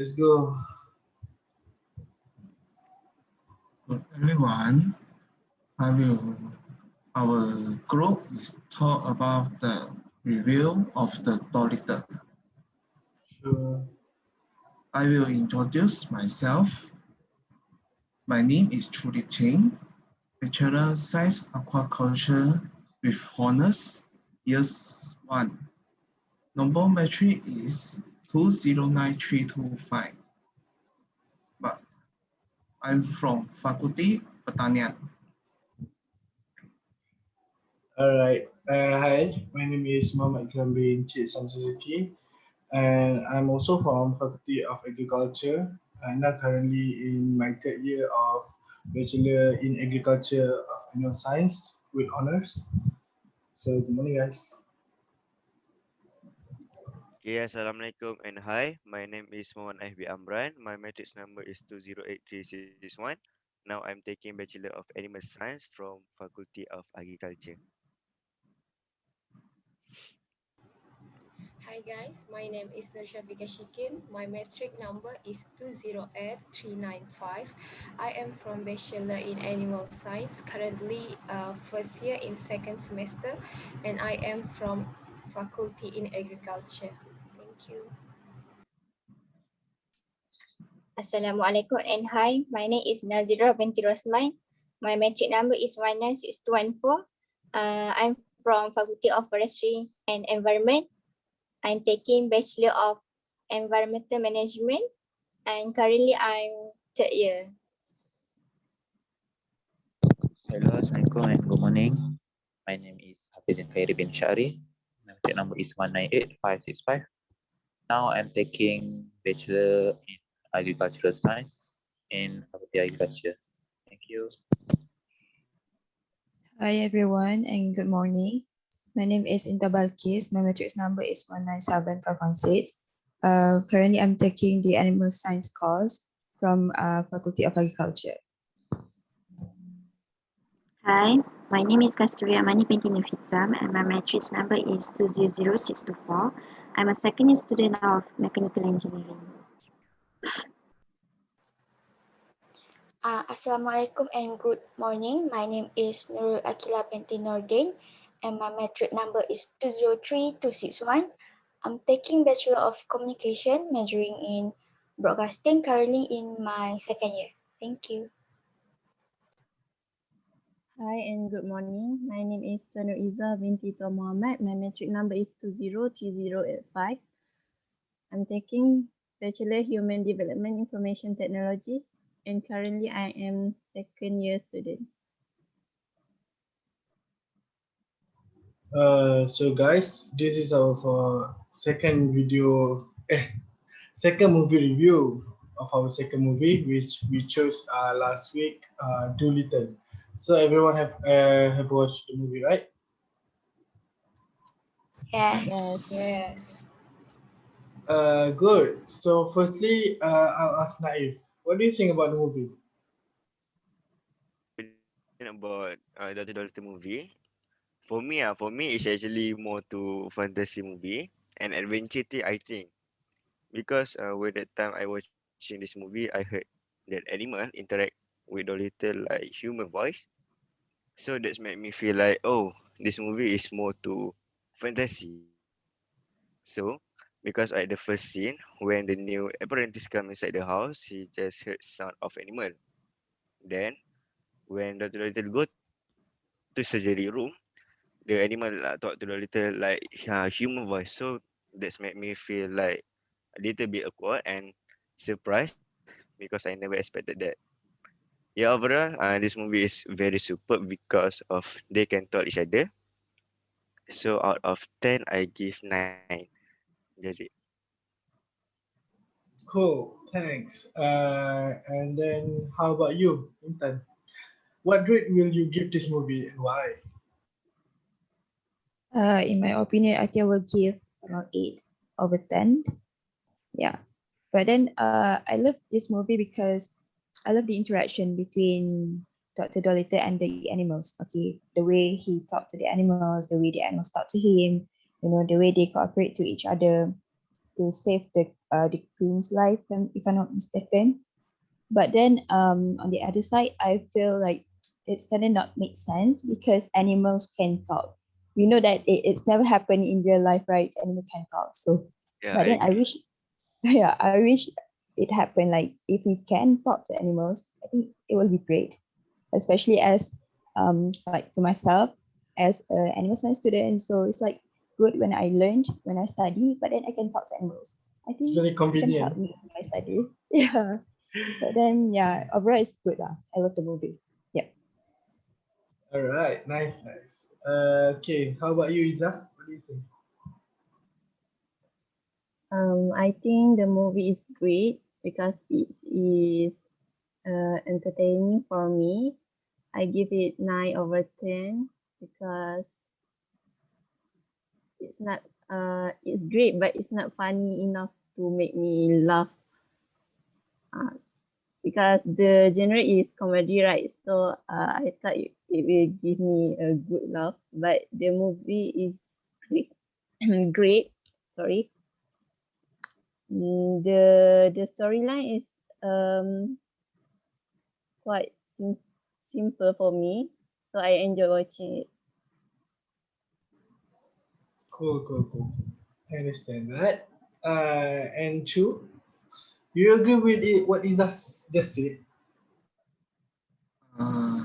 Let's go. Good everyone. Our group is talk about the review of the Dolittle. Sure. I will introduce myself. My name is CHING, Bachelor Science Aquaculture with honors, years 1. Number metric is 209325. But I'm from Faculty Pertanian. Alright. Hi, my name is Muhammad Ikram bin SAMSUZUKI, and I'm also from Faculty of Agriculture. I'm now currently in my third year of Bachelor in Agriculture of Animal Science with honors. So, good morning, guys. Okay, Assalamualaikum and hi. My name is Mohd AMRAN. My matrix number is 208361. Now I'm taking Bachelor of Animal Science from Faculty of Agriculture. Hi guys, my name is SHAARY. My metric number is 208-395. I am from Bachelor in Animal Science, currently first year in second semester, and I am from Faculty in Agriculture. Thank you. Assalamualaikum and hi, my name is NAZIRAH binti ROSMAN. My metric number is 196214. I'm from Faculty of Forestry and Environment. I'm taking Bachelor of Environmental Management and currently I'm third year. Hello, Assalamualaikum and good morning. My name is HAFIZIN KHAIRI bin SHAARY. My contact number is 198565. Now I'm taking Bachelor in Agricultural Science in Faculty Agriculture. Thank you. Hi everyone and good morning. My name is BALKIS. My matrix number is 197516. Currently I'm taking the Animal Science course from Faculty of Agriculture. Hi, my name is KASTURI AMANI binti NORHIDZAM and my matrix number is 200624. I'm a second year student of Mechanical Engineering. Assalamualaikum and good morning. My name is NURUL binti NORDDIN and my metric number is 203261. I'm taking Bachelor of Communication, majoring in Broadcasting, currently in my second year. Thank you. Hi and good morning. My name is Tuan IZZAH binti Tuan Muhammad. My metric number is 203085. I'm taking Bachelor Human Development Information Technology and currently I am second year student. So guys, this is our second movie review of our second movie, which we chose last week, Dolittle. So everyone have watched the movie, right? Yes. Yes. Good. So firstly, I'll ask Naif, what do you think about the movie? About Dr.Dolittle movie. For me, it's actually more to fantasy movie and adventure thing, I think. Because when that time I watching this movie, I heard that animal interact with Dolittle like human voice. So that's made me feel like, oh, this movie is more to fantasy. So, because at the first scene, when the new apprentice come inside the house, he just heard sound of animal. Then, when Dr. Dolittle go to surgery room, the animal talk to Dolittle like human voice. So that's made me feel like a little bit awkward and surprised because I never expected that. Yeah, overall, this movie is very superb because of they can talk each other. So out of 10, I give 9. That's it. Cool, thanks. And then how about you, Intan? What rate will you give this movie and why? In my opinion, I think I will give around 8/10. Yeah. But then I love this movie because I love the interaction between Dr. Dolittle and the animals. Okay. The way he talked to the animals, the way the animals talk to him, the way they cooperate to each other. to save the queen's life, if I'm not mistaken. But then on the other side, I feel like it's kind of not make sense because animals can talk. We know that it's never happened in real life, right? Animal can talk. So, Yeah, but I then I agree. wish, yeah, I wish it happened. Like if we can talk to animals, I think it will be great, especially as like to myself as an animal science student. So it's like good when I learned when I study, but then I can talk to animals. I It's think very it can help convenient. me in my study. Yeah. But then yeah, overall it's good lah. I love the movie. Yeah. All right, nice, nice. Okay, how about you, Izzah? What do you think? I think the movie is great because it is entertaining for me. I give it 9/10 because it's not it's great, but it's not funny enough to make me laugh. Because the genre is comedy, right? So I thought it will give me a good laugh, but the movie is great. Great. Sorry. The storyline is quite simple for me, so I enjoy watching it. Cool, cool, cool. I understand that. And Chu, do you agree with it, what Izzah just said? Uh,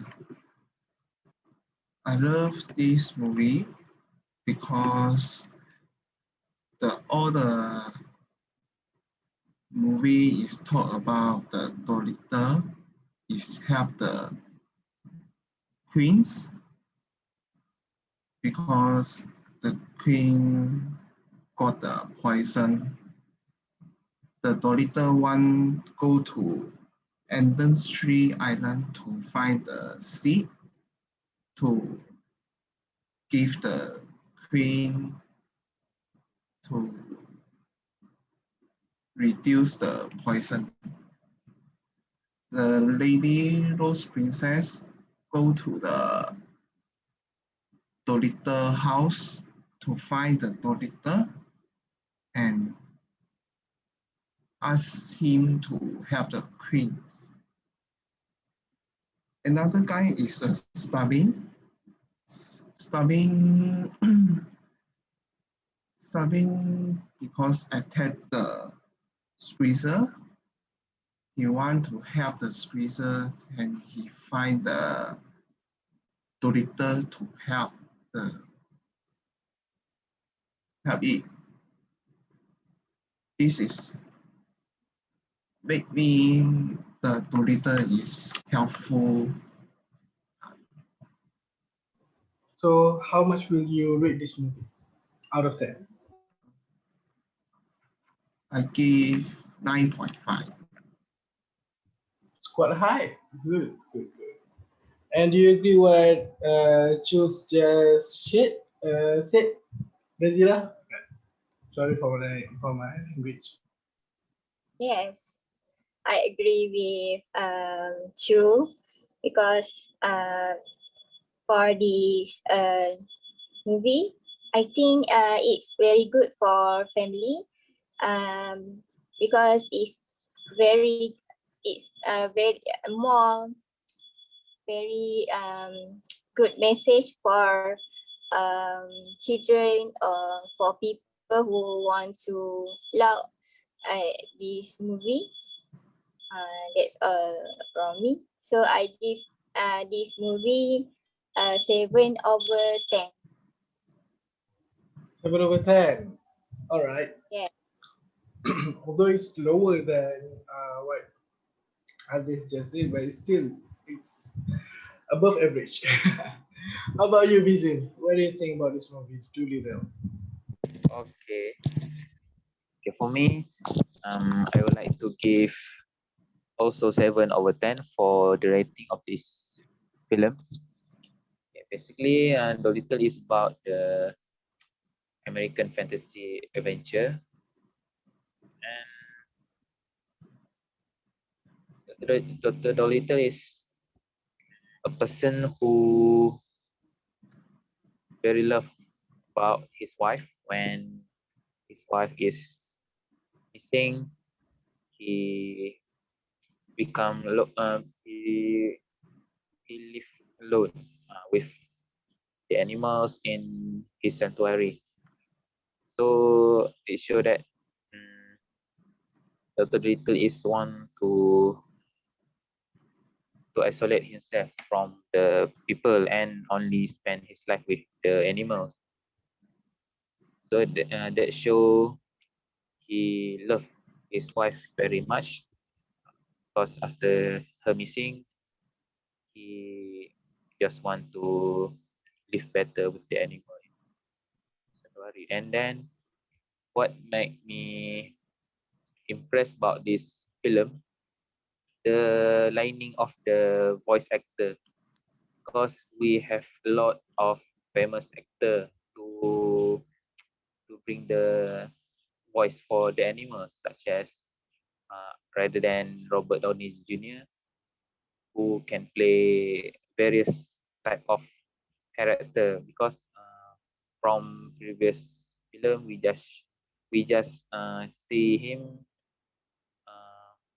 I love this movie because all the movie is talk about the Dolittle is help the queens because the queen got the poison. The Dolittle one go to Industry Island to find the seed to give the queen to reduce the poison. The Lady Rose Princess go to the Dolittle house to find the Dolittle and ask him to help the queen. Another guy is starving. Starving because attack the squeezer. He want to help the squeezer and he find the Dolittle to help it. This is make me the Dolittle is helpful. So, how much will you rate this movie out of 10? I give 9.5. It's quite high. Good, good, good. And do you agree what Jules just said? NAZIRAH? Sorry for my language. Yes, I agree with Chu because for this movie, I think it's very good for family because it's very more very good message for children or for people who want to love this movie. That's all from me. So I give this movie 7/10. 7/10. All right. Yeah. Although it's lower than what others just said, but it's above average. How about you, Bizin? What do you think about this movie, Dolittle? Okay. Okay, for me, I would like to give also 7/10 for the rating of this film. Okay, basically, Dolittle is about the American fantasy adventure, and Dr. Dolittle is a person who very love about his wife when his wife is missing, he become he live alone with the animals in his sanctuary. So it show that Dr. Dolittle is one to isolate himself from the people and only spend his life with the animals. So that show he loved his wife very much, because after her missing, he just want to live better with the animal in sanctuary. And then what made me impressed about this film, the lining of the voice actor, because we have a lot of famous actor to bring the voice for the animals, such as rather than Robert Downey Jr., who can play various type of character. Because from previous film, we just see him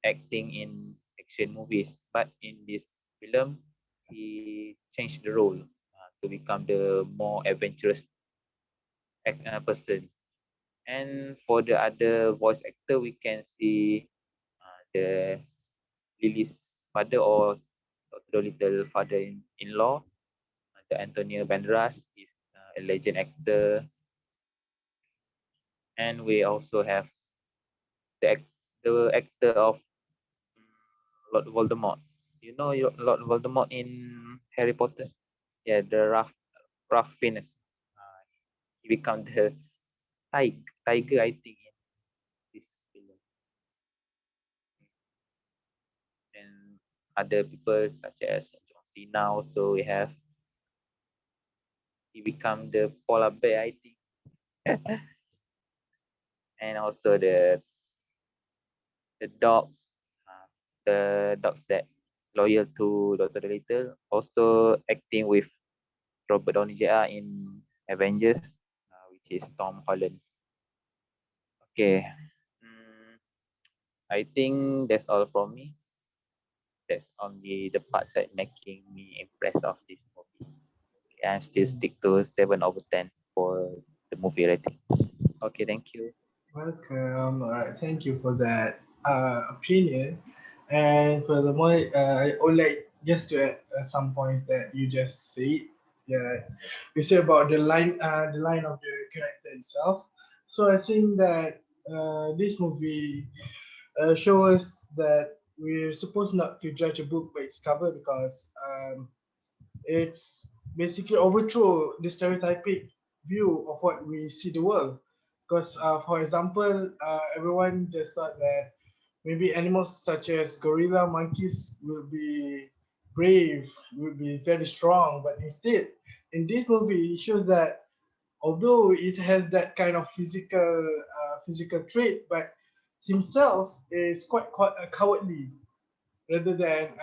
acting in action movies, but in this film, he changed the role to become the more adventurous person. And for the other voice actor, we can see the Lily's father, or Dr. Dolittle father-in-law, the Antonio Banderas is a legend actor. And we also have the actor of Lord Voldemort. You know Lord Voldemort in Harry Potter? Yeah, the Ralph Fiennes. He become the tiger, I think, in this film. And other people such as John Cena also we have. He become the polar bear, I think. And also the dogs, the dogs that loyal to Dr. Dolittle, also acting with Robert Downey Jr. in Avengers, which is Tom Holland. Okay, I think that's all from me. That's only the parts that making me impressed of this movie. I still stick to 7/10 for the movie rating. Okay, thank you. Welcome. All right, thank you for that opinion. And furthermore, I would like just to add some points that you just said. Yeah, you said about the line of the character itself. So I think that this movie shows us that we're supposed not to judge a book by its cover, because it's basically overthrow the stereotypic view of what we see the world. Because, for example, everyone just thought that maybe animals such as gorilla, monkeys will be brave, will be very strong, but instead, in this movie, it shows that although it has that kind of physical trait, but himself is quite cowardly, rather than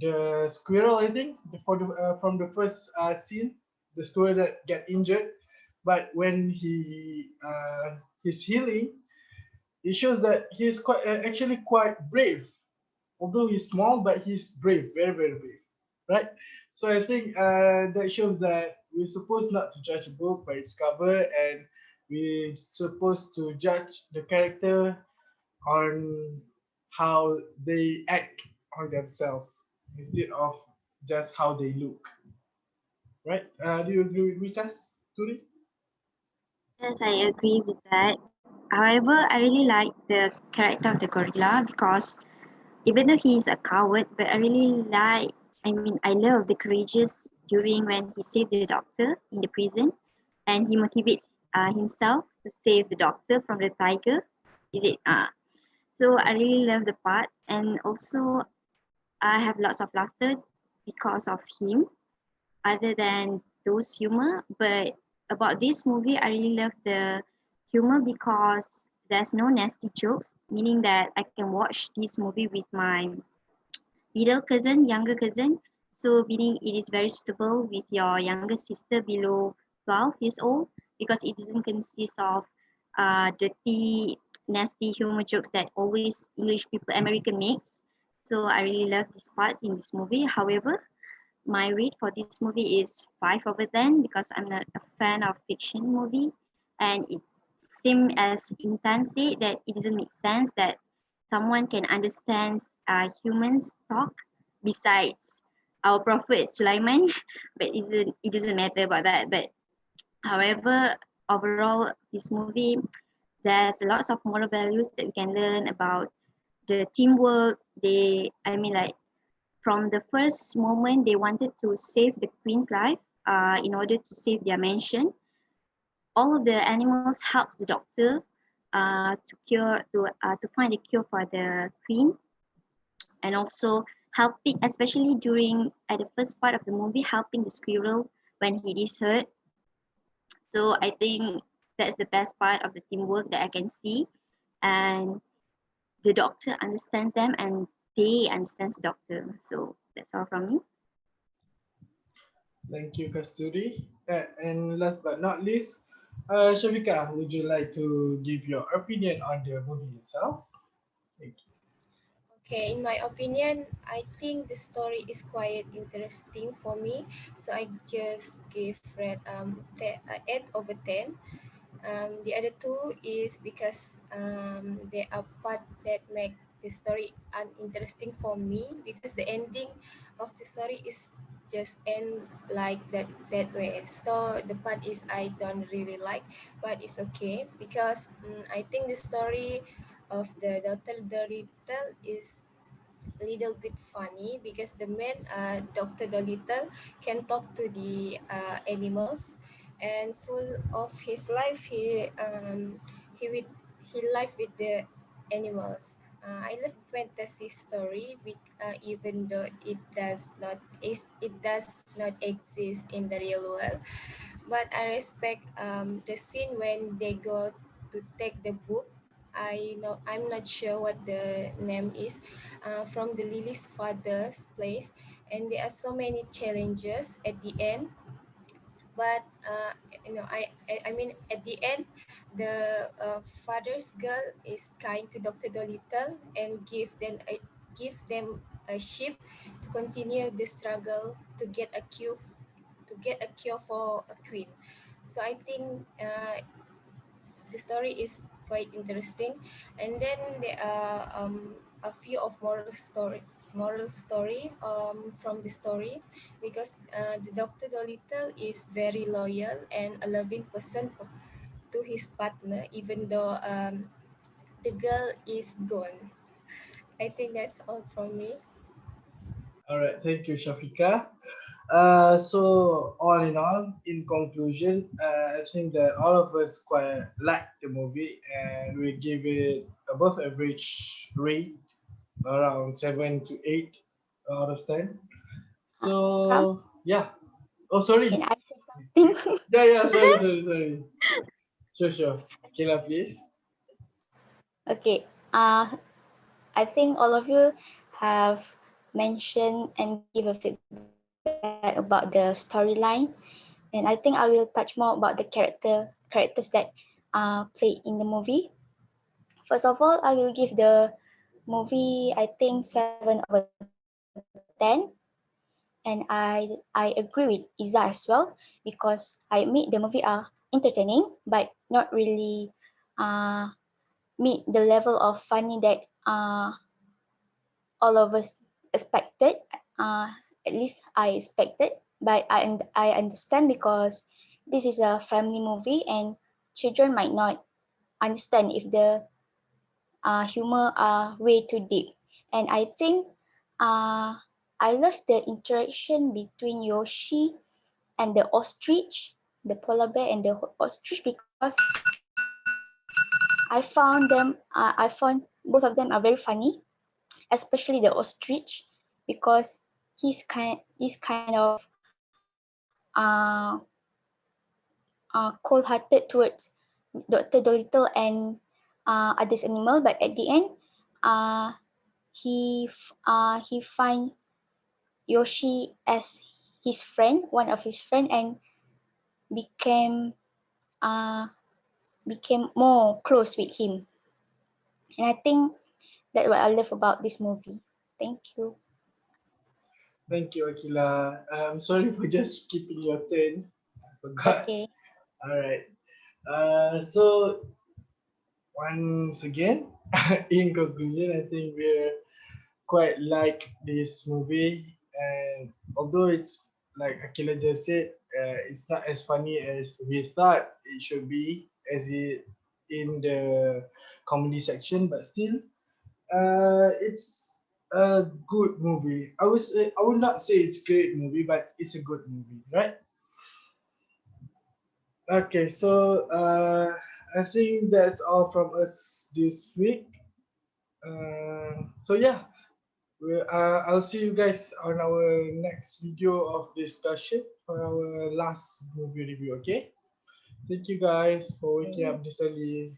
the squirrel, I think, from the first scene, the squirrel that get injured, but when he's healing, it shows that he's actually quite brave. Although he's small, but he's brave, very very brave, right? So I think that shows that we're supposed not to judge a book by its cover, and we're supposed to judge the character on how they act on themselves instead of just how they look. Right? Do you agree with us, Turi? Yes, I agree with that. However, I really like the character of the gorilla because even though he's a coward, but I love the courageous during when he saved the doctor in the prison, and he motivates himself to save the doctor from the tiger. Is it? So I really love the part, and also I have lots of laughter because of him, other than those humor. But about this movie, I really love the humor because there's no nasty jokes, meaning that I can watch this movie with my younger cousin. So meaning it is very suitable with your younger sister below 12 years old because it doesn't consist of dirty nasty humor jokes that always English people American makes. So I really love this part in this movie. However, my rate for this movie is 5/10 because I'm not a fan of fiction movie, and it seems as Intan said that it doesn't make sense that someone can understand humans talk besides our prophet Sulaiman, but it doesn't matter about that. But however, overall, this movie there's lots of moral values that we can learn about the teamwork. I mean, like from the first moment they wanted to save the queen's life in order to save their mansion. All of the animals helps the doctor to find a cure for the queen, and also helping, especially during at the first part of the movie, helping the squirrel when he is hurt. So I think that's the best part of the teamwork that I can see, and the doctor understands them and they understand the doctor. So that's all from me. Thank you, Kasturi. And last but not least, Shafiqah, would you like to give your opinion on the movie itself? Thank you. Okay, in my opinion, I think the story is quite interesting for me. So I just give Red 8/10. The other two is because they are part that make the story uninteresting for me because the ending of the story is just end like that way. So the part is I don't really like, but it's okay because I think the story of the Dr. Dolittle is a little bit funny because the man, Dr. Dolittle, can talk to the animals, and full of his life, he with he live with the animals. I love fantasy story, even though it does not exist in the real world. But I respect the scene when they go to take the book. I'm not sure what the name is, from the Lily's father's place, and there are so many challenges at the end. But I mean at the end, the father's girl is kind to Dr. Dolittle and give them a ship to continue the struggle to get a cure for a queen. So I think the story is quite interesting, and then there are a few of moral story from the story because the Dr. Dolittle is very loyal and a loving person to his partner even though the girl is gone. I think that's all from me. All right, thank you, Shafika. So all in all, in conclusion, I think that all of us quite like the movie, and we give it above average rate, around 7 to 8 out of 10. Ikram, So yeah. Oh, sorry. can I say something? Yeah. Sorry. Sure. Kayla, please. Okay. I think all of you have mentioned and give a feedback about the storyline, and I think I will touch more about the characters that played in the movie. First of all, I will give the movie I think 7/10, and I agree with Izzah as well because I admit the movie are entertaining but not really uh, meet the level of funny that all of us expected. Uh, at least I expected, but I understand because this is a family movie and children might not understand if the humor are way too deep. And I think uh, I love the interaction between Yoshi and the ostrich, the polar bear and the ostrich because I found both of them are very funny, especially the ostrich because he's kind of cold-hearted towards Dr. Dolittle and others animal, but at the end, uh, he find Yoshi as his friend, one of his friend, and became uh, became more close with him. And I think that's what I love about this movie. Thank you. Thank you, Akila. I'm sorry for just skipping your turn. I It's forgot. okay. All right. So once again, in conclusion, I think we're quite like this movie, and although it's like Akila just said, it's not as funny as we thought it should be, as it in the comedy section, but still, it's a good movie. I would not say it's great movie, but it's a good movie, right? Okay, so I think that's all from us this week. So yeah, I'll see you guys on our next video of discussion for our last movie review. Okay, thank you guys for waking up this early.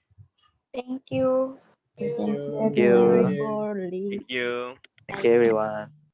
Thank you. Thank You. you. Thank Thank you See you you. everyone again. for listening. Thank you. Thank you, everyone.